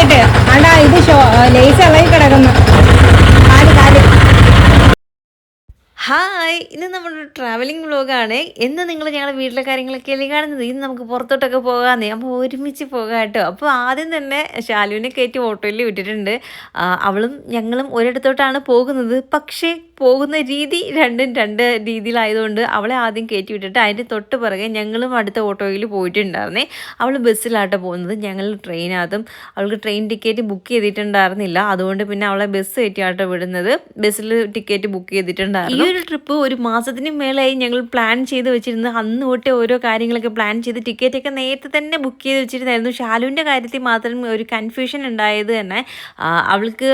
ആദ്യമായിട്ട് ആണ്ടാ ഇത് ലേസ് ഇളകി കിടക്കുന്നു. കാല് കാല്. ഹായ്, ഇന്ന് നമ്മുടെ ട്രാവലിംഗ് വ്ലോഗാണ്. ഇന്ന് നിങ്ങൾ ഞങ്ങളുടെ വീട്ടിലെ കാര്യങ്ങളൊക്കെ അല്ലേ കാണുന്നത്. ഇന്ന് നമുക്ക് പുറത്തോട്ടൊക്കെ പോകാമെന്നേ, അപ്പോൾ ഒരുമിച്ച് പോകാം കേട്ടോ. അപ്പോൾ ആദ്യം തന്നെ ശാലുവിനെ കയറ്റി ഓട്ടോയിൽ വിട്ടിട്ടുണ്ട്. അവളും ഞങ്ങളും ഒരിടത്തോട്ടാണ് പോകുന്നത്. പക്ഷേ പോകുന്ന രീതി രണ്ടും രണ്ട് രീതിയിലായതുകൊണ്ട് അവളെ ആദ്യം കയറ്റി വിട്ടിട്ട് അതിൻ്റെ തൊട്ട് പിറകെ ഞങ്ങളും അടുത്ത ഓട്ടോയിൽ പോയിട്ടുണ്ടായിരുന്നേ. അവൾ ബസ്സിലാട്ടോ പോകുന്നത്, ഞങ്ങൾ ട്രെയിനകത്തും. അവൾക്ക് ട്രെയിൻ ടിക്കറ്റ് ബുക്ക് ചെയ്തിട്ടുണ്ടായിരുന്നില്ല, അതുകൊണ്ട് പിന്നെ അവളെ ബസ് കയറ്റിയാട്ടോ വിടുന്നത്. ബസ്സിൽ ടിക്കറ്റ് ബുക്ക് ചെയ്തിട്ടുണ്ടായിരുന്നു. ഈ ഒരു ട്രിപ്പ് ഒരു മാസത്തിന് മേലായി ഞങ്ങൾ പ്ലാൻ ചെയ്ത് വെച്ചിരുന്നു. അന്ന് തൊട്ടേ ഓരോ കാര്യങ്ങളൊക്കെ പ്ലാൻ ചെയ്ത് ടിക്കറ്റൊക്കെ നേരത്തെ തന്നെ ബുക്ക് ചെയ്ത് വെച്ചിരുന്നായിരുന്നു. ഷാലുവിൻ്റെ കാര്യത്തിൽ മാത്രം ഒരു കൺഫ്യൂഷൻ ഉണ്ടായത് തന്നെ അവൾക്ക്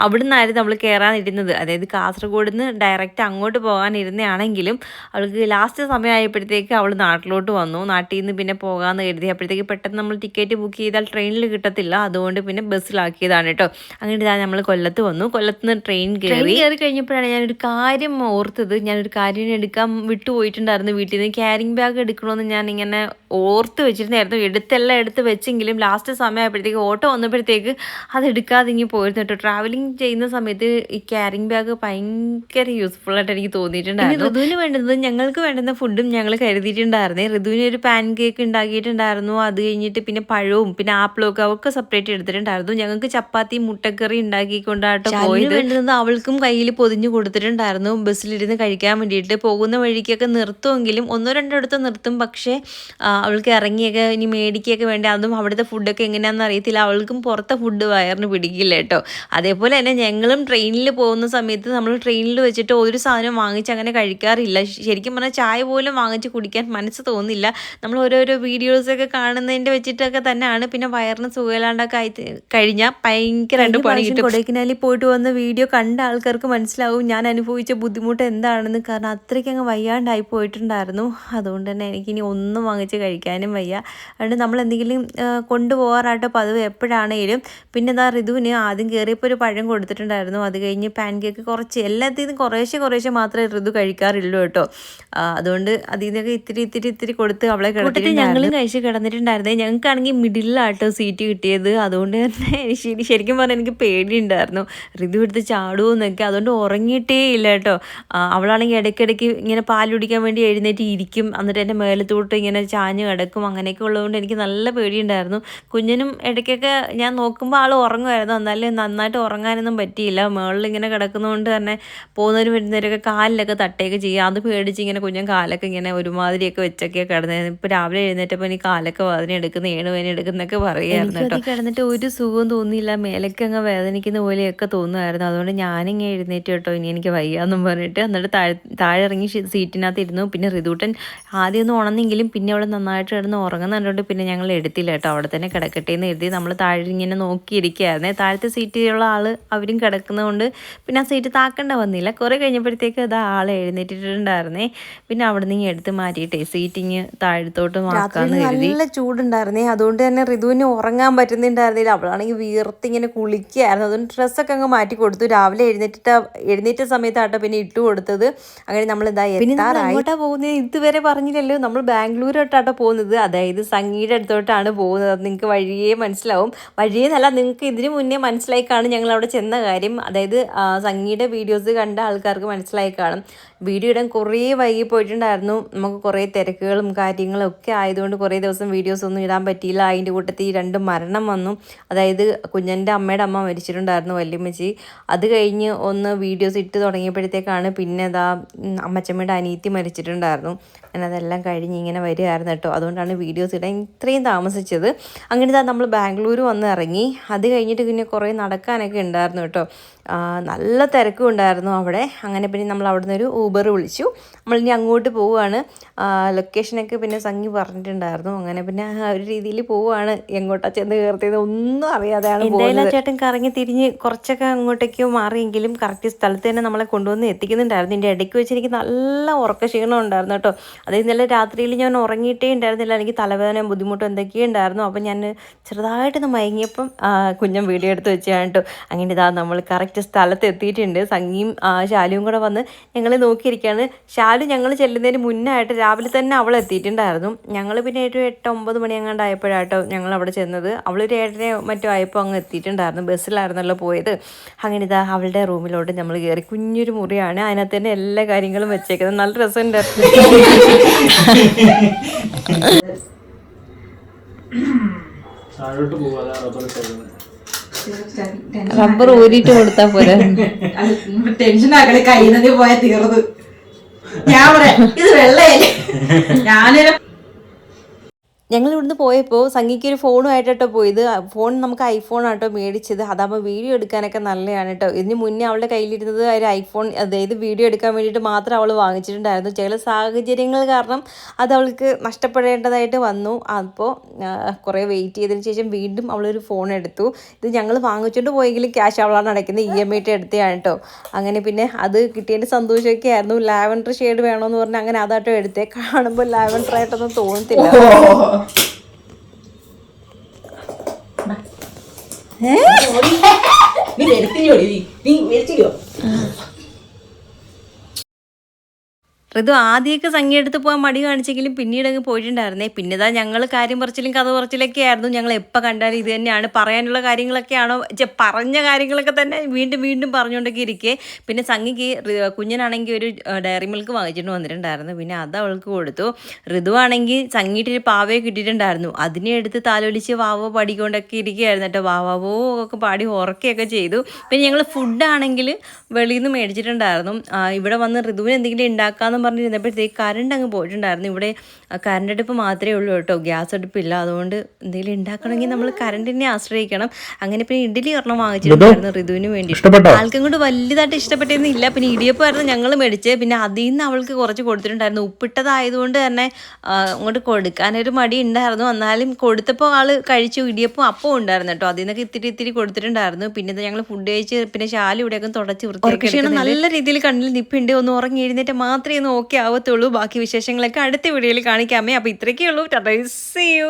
അവിടെ നിന്നായിരുന്നു അവൾ കയറാനിരുന്നത്. അതായത് കാസർഗോഡ് നിന്ന് ഡയറക്റ്റ് അങ്ങോട്ട് പോകാനിരുന്നതാണെങ്കിലും അവൾക്ക് ലാസ്റ്റ് സമയമായപ്പോഴത്തേക്ക് അവൾ നാട്ടിലോട്ട് വന്നു. നാട്ടിൽ നിന്ന് പിന്നെ പോകാമെന്ന് കരുതി. അപ്പോഴത്തേക്ക് പെട്ടെന്ന് നമ്മൾ ടിക്കറ്റ് ബുക്ക് ചെയ്താൽ ട്രെയിനിൽ കിട്ടത്തില്ല, അതുകൊണ്ട് പിന്നെ ബസ്സിലാക്കിയതാണ് കേട്ടോ. അങ്ങനെ ഇതാ നമ്മൾ കൊല്ലത്ത് വന്നു. കൊല്ലത്ത് നിന്ന് ട്രെയിൻ കയറി കഴിഞ്ഞപ്പോഴാണ് ഞാനൊരു കാര്യം ഓർത്തത്. ഞാനൊരു കാര്യം എടുക്കാൻ വിട്ടുപോയിട്ടുണ്ടായിരുന്നു. വീട്ടിൽ നിന്ന് ക്യാരിങ് ബാഗ് എടുക്കണമെന്ന് ഞാനിങ്ങനെ ഓർത്ത് വെച്ചിരുന്നായിരുന്നു. എടുത്തെല്ലാം എടുത്ത് വെച്ചെങ്കിലും ലാസ്റ്റ് സമയമായപ്പോഴത്തേക്ക് ഓട്ടോ വന്നപ്പോഴത്തേക്ക് അത് എടുക്കാതെ ഇങ്ങനെ പോയിരുന്നു കേട്ടോ. ട്രാവലിംഗ് ചെയ്യുന്ന സമയത്ത് ഈ ക്യാരിങ് ബാഗ് ഭയങ്കര യൂസ്ഫുൾ ആയിട്ട് എനിക്ക് തോന്നിയിട്ടുണ്ടായിരുന്നു. ഋതുവിന് വേണ്ടത് ഞങ്ങൾക്ക് വേണ്ടുന്ന ഫുഡും ഞങ്ങൾ കരുതിയിട്ടുണ്ടായിരുന്നേ. ഋതുവിന് ഒരു പാൻ കേക്ക് ഉണ്ടാക്കിയിട്ടുണ്ടായിരുന്നു. അത് കഴിഞ്ഞിട്ട് പിന്നെ പഴവും പിന്നെ ആപ്പിളും ഒക്കെ അവർക്ക് സെപ്പറേറ്റ് എടുത്തിട്ടുണ്ടായിരുന്നു. ഞങ്ങൾക്ക് ചപ്പാത്തി മുട്ടക്കറി ഉണ്ടാക്കിക്കൊണ്ടാട്ടോ പോയത്. വേണ്ടുന്നത് അവൾക്കും കയ്യിൽ പൊതിഞ്ഞു കൊടുത്തിട്ടുണ്ടായിരുന്നു. ബസ്സിലിരുന്ന് കഴിക്കാൻ വേണ്ടിയിട്ട് പോകുന്ന വഴിക്കൊക്കെ നിർത്തുമെങ്കിലും ഒന്നോ രണ്ടോ അടുത്ത് നിർത്തും. പക്ഷേ അവൾക്ക് ഇറങ്ങിയൊക്കെ ഇനി മേടിക്കുകയൊക്കെ വേണ്ടി, അതും അവിടുത്തെ ഫുഡൊക്കെ എങ്ങനെയാണെന്ന് അറിയത്തില്ല. അവൾക്കും പുറത്തെ ഫുഡ് വയറിന് പിടിക്കില്ല കേട്ടോ. അതേപോലെ തന്നെ ഞങ്ങളും ട്രെയിനിൽ പോകുന്ന സമയത്ത് നമ്മൾ ട്രെയിനിൽ വെച്ചിട്ട് ഒരു സാധനം വാങ്ങിച്ച് അങ്ങനെ കഴിക്കാറില്ല. ശരിക്കും പറഞ്ഞാൽ ചായ പോലും വാങ്ങിച്ച് കുടിക്കാൻ മനസ്സ് തോന്നില്ല. നമ്മൾ ഓരോരോ വീഡിയോസൊക്കെ കാണുന്നതിൻ്റെ വെച്ചിട്ടൊക്കെ തന്നെയാണ്. പിന്നെ വയറിന് സുഖമില്ലാണ്ടൊക്കെ ആയി കഴിഞ്ഞാൽ ഭയങ്കരമായിട്ട് പണി കിട്ടും. കൊടൈക്കനാലിൽ പോയിട്ട് വന്ന വീഡിയോ കണ്ട ആൾക്കാർക്ക് മനസ്സിലാവും ഞാൻ അനുഭവിച്ച ബുദ്ധിമുട്ട് എന്താണെന്ന്. കാരണം അത്രയ്ക്ക് അങ്ങ് വയ്യാണ്ടായി പോയിട്ടുണ്ടായിരുന്നു. അതുകൊണ്ട് തന്നെ എനിക്കിനി ഒന്നും വാങ്ങിച്ച് കഴിക്കാനും വയ്യ. അതുകൊണ്ട് നമ്മൾ എന്തെങ്കിലും കൊണ്ടുപോകാറായിട്ട് പതിവ് എപ്പോഴാണേലും. പിന്നെ എന്താ ഋതുവിന് ആദ്യം കയറിയപ്പോൾ ഒരു പഴം കൊടുത്തിട്ടുണ്ടായിരുന്നു. അത് കഴിഞ്ഞ് പാൻ കേക്ക് കുറച്ച്, എല്ലാത്തിൽ നിന്നും കുറേശ്ശെ മാത്രമേ ഋതു കഴിക്കാറുള്ളൂ കേട്ടോ. അതുകൊണ്ട് അതിൽ നിന്നൊക്കെ ഇത്തിരി കൊടുത്ത് അവളെ കിടത്തിട്ട് ഞങ്ങളും കഴിച്ച് കിടന്നിട്ടുണ്ടായിരുന്നേ. ഞങ്ങൾക്കാണെങ്കിൽ മിഡിലാട്ടോ സീറ്റ് കിട്ടിയത്. അതുകൊണ്ട് തന്നെ ശരിക്കും പറഞ്ഞാൽ എനിക്ക് പേടിയുണ്ടായിരുന്നു ഋതു എടുത്ത് ചാടുമോ എന്നൊക്കെ. അതുകൊണ്ട് ഉറങ്ങിയിട്ടേ ഇല്ല കേട്ടോ. അവളാണെങ്കിൽ ഇടയ്ക്കിടയ്ക്ക് ഇങ്ങനെ പാൽ കുടിക്കാൻ വേണ്ടി എഴുന്നേറ്റ് ഇരിക്കും, എന്നിട്ട് എൻ്റെ മേലത്തോട്ട് ഇങ്ങനെ ചാഞ്ഞ് കിടക്കും. അങ്ങനെയൊക്കെ ഉള്ളതുകൊണ്ട് എനിക്ക് നല്ല പേടിയുണ്ടായിരുന്നു. കുഞ്ഞിനും ഇടയ്ക്കൊക്കെ ഞാൻ നോക്കുമ്പോൾ ആൾ ഉറങ്ങുമായിരുന്നു, എന്നാലും നന്നായിട്ട് ഉറങ്ങാനൊന്നും പറ്റിയില്ല. മുകളിലിങ്ങനെ കിടക്കുന്നതുകൊണ്ട് തന്നെ പോകുന്നവരും വരുന്നവരൊക്കെ കാലിലൊക്കെ തട്ടുകയൊക്കെ ചെയ്യുക. അത് പേടിച്ച് ഇങ്ങനെ കുഞ്ഞൻ കാലൊക്കെ ഇങ്ങനെ ഒരുമാതിരിയൊക്കെ വെച്ചൊക്കെ കിടന്നത്. ഇപ്പോൾ രാവിലെ എഴുന്നേറ്റപ്പോൾ എനിക്ക് കാലൊക്കെ വേദന എടുക്കുന്നു, വേദന എടുക്കുന്നൊക്കെ പറയുമായിരുന്നു കേട്ടോ. കിടന്നിട്ട് ഒരു സുഖവും തോന്നിയില്ല, മേലൊക്കെ അങ്ങ് വേദനിക്കുന്ന പോലെയൊക്കെ തോന്നുമായിരുന്നു. അതുകൊണ്ട് ഞാനിങ്ങനെ എഴുന്നേറ്റ് കേട്ടോ, ഇനി എനിക്ക് വയ്യാന്നും പറഞ്ഞിട്ട്. എന്നിട്ട് താഴെ ഇറങ്ങി സീറ്റിനകത്ത് ഇരുന്നു. പിന്നെ ഋതുട്ടൻ ആദ്യം ഒന്നും ഉണർന്നെങ്കിലും പിന്നെ അവൾ നന്നായിട്ട് കിടന്ന് ഉറങ്ങുന്നുണ്ട്. പിന്നെ ഞങ്ങൾ എടുത്തില്ല കേട്ടോ, അവിടെ തന്നെ കിടക്കട്ടെ എന്ന് എഴുതി നമ്മൾ താഴെ ഇങ്ങനെ നോക്കിയിരിക്കുകയായിരുന്നേ. താഴത്തെ സീറ്റിലുള്ള ആൾ അവരും കിടക്കുന്നതുകൊണ്ട് പിന്നെ ആ സീറ്റ് താക്കേണ്ട വന്നില്ല. കുറേ കഴിഞ്ഞപ്പോഴത്തേക്ക് അത് ആൾ എഴുന്നേറ്റിട്ടുണ്ടായിരുന്നേ. പിന്നെ അവിടെ നിന്ന് എടുത്ത് മാറ്റിയിട്ടേ സീറ്റിങ് താഴത്തോട്ട് മാക്കാന്ന് കരുതി. നല്ല ചൂടുണ്ടായിരുന്നേ, അതുകൊണ്ട് തന്നെ ഋതുവിന് ഉറങ്ങാൻ പറ്റുന്നുണ്ടായിരുന്നില്ല. അവളാണെങ്കിൽ വീർത്തിങ്ങനെ കുളിക്കുകയായിരുന്നു. അതുകൊണ്ട് ഡ്രസ്സൊക്കെ അങ്ങ് മാറ്റി കൊടുത്തു. രാവിലെ എഴുന്നേറ്റ സമയത്താട്ടോ പിന്നെ ഇട്ട് കൊടുത്തത്. അങ്ങനെ നമ്മൾ ഇതാ എങ്ങോട്ടാ പോകുന്നത് ഇതുവരെ പറഞ്ഞില്ലല്ലോ. നമ്മൾ ബാംഗ്ലൂരോട്ടാട്ടോ പോകുന്നത്, അതായത് സംഗീയുടെ അടുത്തോട്ടാണ് പോകുന്നത്. അത് നിങ്ങൾക്ക് വഴിയേ മനസ്സിലാവും. വഴിയെന്നല്ല, നിങ്ങൾക്ക് ഇതിനു മുന്നേ മനസ്സിലായി കാണും ഞങ്ങൾ അവിടെ ചെന്ന കാര്യം. അതായത് സംഗീയുടെ വീഡിയോസ് കണ്ട ആൾക്കാർക്ക് മനസ്സിലായി കാണും. വീഡിയോ ഇടാൻ കുറേ വൈകി പോയിട്ടുണ്ടായിരുന്നു. നമുക്ക് കുറേ തിരക്കുകളും കാര്യങ്ങളും ഒക്കെ ആയതുകൊണ്ട് കുറേ ദിവസം വീഡിയോസ് ഒന്നും ഇടാൻ പറ്റിയില്ല. അതിൻ്റെ കൂട്ടത്തിൽ 2 മരണം വന്നു. അതായത് കുഞ്ഞൻ്റെ അമ്മയുടെ അമ്മ മരിച്ചിട്ടുണ്ടായിരുന്നു, വല്യമ്മച്ചി. അത് കഴിഞ്ഞ് ഒന്ന് വീഡിയോസ് ഇട്ട് തുടങ്ങിയപ്പോഴത്തേക്കാണ് പിന്നെ അമ്മച്ചമ്മയുടെ അനിയത്തി മരിച്ചിട്ടുണ്ടായിരുന്നു. ഞാൻ അതെല്ലാം കഴിഞ്ഞ് ഇങ്ങനെ വരികയായിരുന്നു കേട്ടോ. അതുകൊണ്ടാണ് വീഡിയോസ് ഇടാൻ ഇത്രയും താമസിച്ചത്. അങ്ങനെ നമ്മൾ ബാംഗ്ലൂർ വന്ന് ഇറങ്ങി. അത് കഴിഞ്ഞിട്ട് പിന്നെ കുറേ നടക്കാനൊക്കെ ഉണ്ടായിരുന്നു കേട്ടോ. നല്ല തിരക്കും ഉണ്ടായിരുന്നു അവിടെ. അങ്ങനെ പിന്നെ നമ്മൾ അവിടെ നിന്നൊരു ഊബർ വിളിച്ചു. നമ്മളിനി അങ്ങോട്ട് പോവുകയാണ്. ലൊക്കേഷനൊക്കെ പിന്നെ സംഗി പറഞ്ഞിട്ടുണ്ടായിരുന്നു. അങ്ങനെ പിന്നെ ഒരു രീതിയിൽ പോവുകയാണ്. എങ്ങോട്ടാ ചെന്ന് കയർത്തിയത് ഒന്നും അറിയാതെയാണ് പോകുന്നത്. ചേട്ടൻ കറങ്ങി തിരിഞ്ഞ് കുറച്ചൊക്കെ അങ്ങോട്ടേക്കോ മാറിയെങ്കിലും കറക്റ്റ് സ്ഥലത്ത് തന്നെ നമ്മളെ കൊണ്ടുവന്ന് എത്തിക്കുന്നുണ്ട്. കേൾക്കുന്നുണ്ടായിരുന്നു. ഇതിൻ്റെ ഇടയ്ക്ക് വെച്ച് എനിക്ക് നല്ല ഉറക്ക ക്ഷീണം ഉണ്ടായിരുന്നു കേട്ടോ. അത് ഇന്നലെ രാത്രിയിൽ ഞാൻ ഉറങ്ങിയിട്ടേ ഉണ്ടായിരുന്നില്ല. എനിക്ക് തലവേദനയും ബുദ്ധിമുട്ടും എന്തൊക്കെയോ ഉണ്ടായിരുന്നു. അപ്പം ഞാൻ ചെറുതായിട്ടൊന്ന് മയങ്ങിയപ്പം കുഞ്ഞൻ വീഡിയോ എടുത്ത് വെച്ചാണ് കേട്ടോ. അങ്ങനെ ഇതാ നമ്മൾ കറക്റ്റ് സ്ഥലത്ത് എത്തിയിട്ടുണ്ട്. സംഗിയും ശാലുവും കൂടെ വന്ന് ഞങ്ങൾ നോക്കിയിരിക്കുകയാണ്. ശാലു ഞങ്ങൾ ചെല്ലുന്നതിന് മുന്നായിട്ട് രാവിലെ തന്നെ അവൾ എത്തിയിട്ടുണ്ടായിരുന്നു. ഞങ്ങൾ പിന്നെ ഒരു 8-9 മണി അങ്ങാണ്ട് ആയപ്പോഴാട്ടോ ഞങ്ങൾ അവിടെ ചെന്നത്. അവളൊരു 7:30 മറ്റോ ആയപ്പോൾ അങ്ങ് എത്തിയിട്ടുണ്ടായിരുന്നു. ബസ്സിലായിരുന്നല്ലോ പോയത്. അങ്ങനെ ഇതാ അവളുടെ റൂമിലോട്ട് നമ്മൾ കയറി. കുഞ്ഞൊരു മുറിയാണ്, അതിനകത്ത് തന്നെ എല്ലാ കാര്യങ്ങളും വെച്ചേക്കുന്നത്. നല്ല രസമുണ്ടായിരുന്നു. റബ്ബർ ഊരിയിട്ട് കൊടുത്താ പോരാ. ടെൻഷൻ ആക്കണേ, കയ്യിൽ പോയാൽ തീർന്നു. ഞാൻ പറയാം ഇത് വെള്ളയല്ലേ. ഞങ്ങൾ ഇവിടുന്ന് പോയപ്പോൾ സംഗിക്ക് ഒരു ഫോണുമായിട്ടോ പോയത്. ഫോൺ നമുക്ക് ഐഫോൺ ആട്ടോ മേടിച്ചത്. അതാകുമ്പോൾ വീഡിയോ എടുക്കാനൊക്കെ നല്ലതാണ് കേട്ടോ. ഇതിന് മുന്നേ അവളുടെ കയ്യിലിരുന്നത് ഒരു ഐഫോൺ, അതായത് വീഡിയോ എടുക്കാൻ വേണ്ടിയിട്ട് മാത്രം അവൾ വാങ്ങിച്ചിട്ടുണ്ടായിരുന്നു. ചില സാഹചര്യങ്ങൾ കാരണം അത് അവൾക്ക് നഷ്ടപ്പെടേണ്ടതായിട്ട് വന്നു. അപ്പോൾ കുറേ വെയിറ്റ് ചെയ്തതിന് ശേഷം വീണ്ടും അവളൊരു ഫോൺ എടുത്തു. ഇത് ഞങ്ങൾ വാങ്ങിച്ചുകൊണ്ട് പോയെങ്കിലും ക്യാഷ് അവളാണ് അടയ്ക്കുന്നത്. EMI എടുത്തതാണ് കേട്ടോ. അങ്ങനെ പിന്നെ അത് കിട്ടിയതിൻ്റെ സന്തോഷമൊക്കെ ആയിരുന്നു. ലാവൻഡർ ഷെയ്ഡ് വേണമെന്ന് പറഞ്ഞാൽ അങ്ങനെ അതാട്ടോ എടുത്തേ. കാണുമ്പോൾ ലാവൻഡർ ആയിട്ടൊന്നും തോന്നത്തില്ല. നീ വരുത്തിയോ? ഋതു ആദ്യമൊക്കെ സംഗീത എടുത്ത് പോകാൻ മടി കാണിച്ചെങ്കിലും പിന്നീട് അങ്ങ് പോയിട്ടുണ്ടായിരുന്നേ. പിന്നെതാ ഞങ്ങൾ കാര്യം പറച്ചിലും കഥ പറച്ചിലൊക്കെ ആയിരുന്നു. ഞങ്ങൾ എപ്പോൾ കണ്ടാലും ഇത് തന്നെയാണ്, പറയാനുള്ള കാര്യങ്ങളൊക്കെയാണോ പറഞ്ഞ കാര്യങ്ങളൊക്കെ തന്നെ വീണ്ടും വീണ്ടും പറഞ്ഞുകൊണ്ടൊക്കെ ഇരിക്കെ. പിന്നെ സംഗിക്ക് കുഞ്ഞനാണെങ്കിൽ ഒരു ഡയറി മിൽക്ക് വാങ്ങിച്ചിട്ട് വന്നിട്ടുണ്ടായിരുന്നു. പിന്നെ അത് അവൾക്ക് കൊടുത്തു. ഋതു ആണെങ്കിൽ സംഗീട്ടൊരു പാവയെ കിട്ടിയിട്ടുണ്ടായിരുന്നു. അതിനെ എടുത്ത് താലോലിച്ച് വാവോ പാടിക്കൊണ്ടൊക്കെ ഇരിക്കുകയായിരുന്നു കേട്ടോ. വാവാവോ ഒക്കെ പാടി ഉറക്കുകയൊക്കെ ചെയ്തു. പിന്നെ ഞങ്ങൾ ഫുഡാണെങ്കിൽ വെളിയിൽ നിന്ന് മേടിച്ചിട്ടുണ്ടായിരുന്നു. ഇവിടെ വന്ന് ഋതുവിന് എന്തെങ്കിലും ഉണ്ടാക്കാമെന്ന് പറഞ്ഞിരുന്നപ്പോഴത്തേക്ക് കറണ്ട് അങ്ങ് പോയിട്ടുണ്ടായിരുന്നു. ഇവിടെ കറണ്ട് അടുപ്പ് മാത്രമേ ഉള്ളൂ കേട്ടോ, ഗ്യാസ് അടുപ്പില്ല. അതുകൊണ്ട് എന്തെങ്കിലും ഉണ്ടാക്കണമെങ്കിൽ നമ്മൾ കറണ്ടിനെ ആശ്രയിക്കണം. അങ്ങനെ പിന്നെ ഇഡ്ഡലി ഒരെണ്ണം വാങ്ങിച്ചിട്ടുണ്ടായിരുന്നു ഋതുവിന് വേണ്ടി. ആൾക്കും കൊണ്ട് വലുതായിട്ട് ഇഷ്ടപ്പെട്ടൊന്നുമില്ല. പിന്നെ ഇടിയപ്പമായിരുന്നു ഞങ്ങൾ മേടിച്ചത്. പിന്നെ അതിൽ നിന്ന് അവൾക്ക് കുറച്ച് കൊടുത്തിട്ടുണ്ടായിരുന്നു. ഉപ്പിട്ടതായതുകൊണ്ട് തന്നെ അങ്ങോട്ട് കൊടുക്കാനൊരു മടി ഉണ്ടായിരുന്നു. എന്നാലും കൊടുത്തപ്പോൾ ആൾ കഴിച്ചു. ഇടിയപ്പം അപ്പം ഉണ്ടായിരുന്നു കേട്ടോ. അതിൽ നിന്നൊക്കെ ഇത്തിരി കൊടുത്തിട്ടുണ്ടായിരുന്നു. പിന്നെ ഞങ്ങൾ ഫുഡ് കഴിച്ച് പിന്നെ ശാല ഇവിടെയൊക്കെ തുടച്ച് വൃത്തിയാക്കി നല്ല രീതിയിൽ കണ്ണിൽ നിപ്പുണ്ട്. ഒന്ന് ഉറങ്ങി എഴുന്നേറ്റ് മാത്രമേ ഓക്കെ ആവത്തുള്ളൂ. ബാക്കി വിശേഷങ്ങളൊക്കെ അടുത്ത വീഡിയോയിൽ കാണിക്കാമേ. അപ്പോൾ ഇത്രയൊക്കെ ഉള്ളൂ. See you.